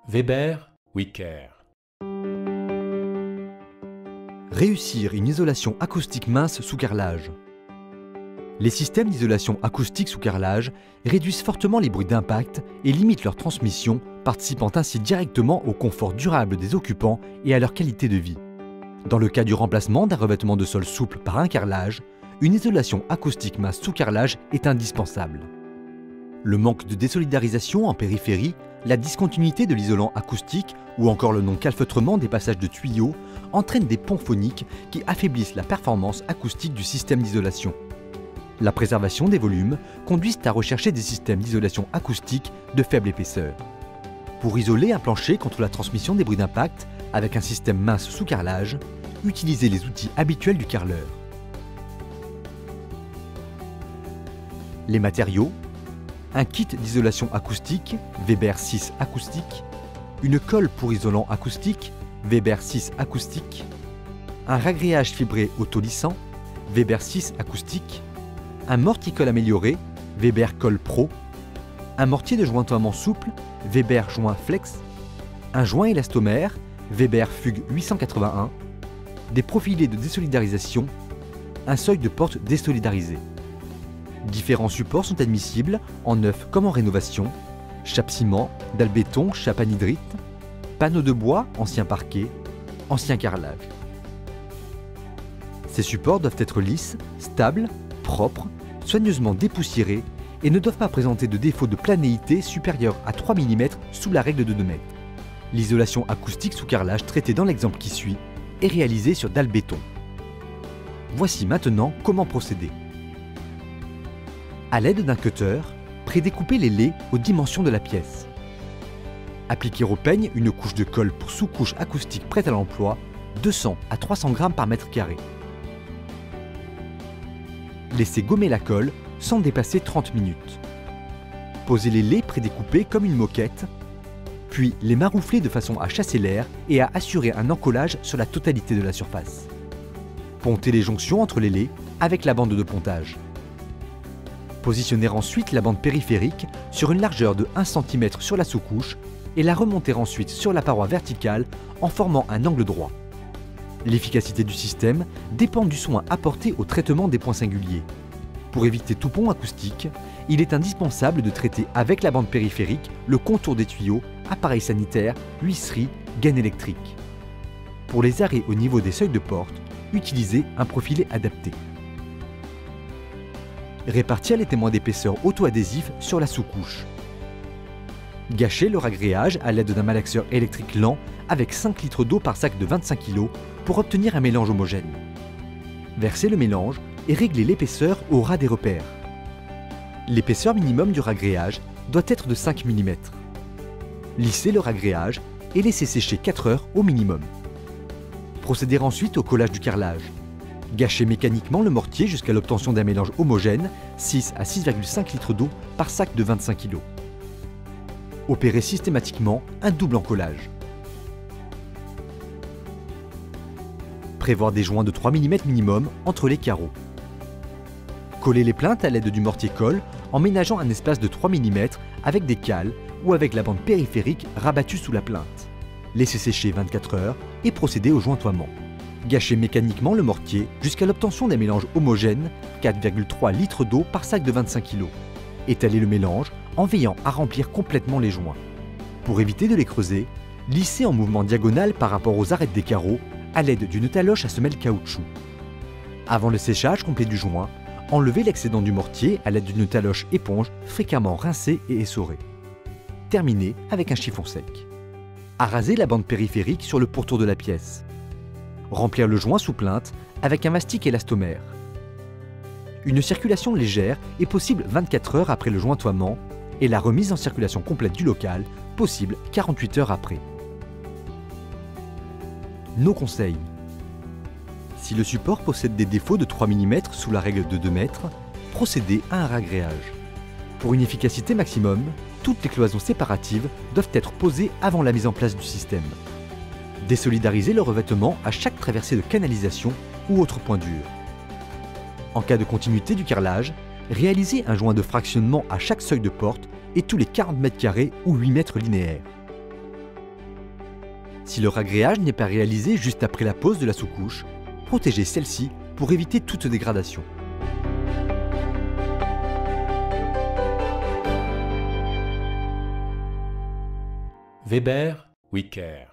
Weber, Wicker. Réussir une isolation acoustique mince sous carrelage. Les systèmes d'isolation acoustique sous carrelage réduisent fortement les bruits d'impact et limitent leur transmission, participant ainsi directement au confort durable des occupants et à leur qualité de vie. Dans le cas du remplacement d'un revêtement de sol souple par un carrelage, une isolation acoustique mince sous carrelage est indispensable. Le manque de désolidarisation en périphérie, la discontinuité de l'isolant acoustique ou encore le non-calfeutrement des passages de tuyaux entraînent des ponts phoniques qui affaiblissent la performance acoustique du système d'isolation. La préservation des volumes conduit à rechercher des systèmes d'isolation acoustique de faible épaisseur. Pour isoler un plancher contre la transmission des bruits d'impact avec un système mince sous carrelage, utilisez les outils habituels du carreleur. Les matériaux: un kit d'isolation acoustique Weber 6 acoustique, une colle pour isolant acoustique Weber 6 acoustique, un ragréage fibré autolissant Weber 6 acoustique, un mortier-colle amélioré Weber Colle Pro, un mortier de jointoiement souple Weber Joint Flex, un joint élastomère Weber Fugue 881, des profilés de désolidarisation, un seuil de porte désolidarisé. Différents supports sont admissibles, en neuf comme en rénovation: chape ciment, dalle béton, chape anhydrite, panneaux de bois, ancien parquet, ancien carrelage. Ces supports doivent être lisses, stables, propres, soigneusement dépoussiérés et ne doivent pas présenter de défaut de planéité supérieur à 3 mm sous la règle de 2 m. L'isolation acoustique sous carrelage traitée dans l'exemple qui suit est réalisée sur dalle béton. Voici maintenant comment procéder. À l'aide d'un cutter, prédécoupez les lais aux dimensions de la pièce. Appliquez au peigne une couche de colle pour sous-couche acoustique prête à l'emploi, 200 à 300 g par mètre carré. Laissez gommer la colle sans dépasser 30 minutes. Posez les lais prédécoupés comme une moquette, puis les maroufler de façon à chasser l'air et à assurer un encollage sur la totalité de la surface. Pontez les jonctions entre les lais avec la bande de pontage. Positionnez ensuite la bande périphérique sur une largeur de 1 cm sur la sous-couche et la remonter ensuite sur la paroi verticale en formant un angle droit. L'efficacité du système dépend du soin apporté au traitement des points singuliers. Pour éviter tout pont acoustique, il est indispensable de traiter avec la bande périphérique le contour des tuyaux, appareils sanitaires, huisseries, gaines électriques. Pour les arrêts au niveau des seuils de porte, utilisez un profilé adapté. Répartir les témoins d'épaisseur auto-adhésif sur la sous-couche. Gâchez le ragréage à l'aide d'un malaxeur électrique lent avec 5 litres d'eau par sac de 25 kg pour obtenir un mélange homogène. Versez le mélange et réglez l'épaisseur au ras des repères. L'épaisseur minimum du ragréage doit être de 5 mm. Lissez le ragréage et laissez sécher 4 heures au minimum. Procédez ensuite au collage du carrelage. Gâchez mécaniquement le mortier jusqu'à l'obtention d'un mélange homogène, 6 à 6,5 litres d'eau par sac de 25 kg. Opérez systématiquement un double encollage. Prévoir des joints de 3 mm minimum entre les carreaux. Collez les plinthes à l'aide du mortier-colle en ménageant un espace de 3 mm avec des cales ou avec la bande périphérique rabattue sous la plinthe. Laissez sécher 24 heures et procédez au jointoiement. Gâchez mécaniquement le mortier jusqu'à l'obtention d'un mélange homogène, 4,3 litres d'eau par sac de 25 kg. Étalez le mélange en veillant à remplir complètement les joints. Pour éviter de les creuser, lissez en mouvement diagonal par rapport aux arêtes des carreaux à l'aide d'une taloche à semelle caoutchouc. Avant le séchage complet du joint, enlevez l'excédent du mortier à l'aide d'une taloche éponge fréquemment rincée et essorée. Terminez avec un chiffon sec. Arasez la bande périphérique sur le pourtour de la pièce. Remplir le joint sous plainte avec un mastic élastomère. Une circulation légère est possible 24 heures après le jointoiement et la remise en circulation complète du local possible 48 heures après. Nos conseils. Si le support possède des défauts de 3 mm sous la règle de 2 m, procédez à un ragréage. Pour une efficacité maximum, toutes les cloisons séparatives doivent être posées avant la mise en place du système. Désolidarisez le revêtement à chaque traversée de canalisation ou autre point dur. En cas de continuité du carrelage, réalisez un joint de fractionnement à chaque seuil de porte et tous les 40 m² ou 8 mètres linéaires. Si le ragréage n'est pas réalisé juste après la pose de la sous-couche, protégez celle-ci pour éviter toute dégradation. Weber, WeCare.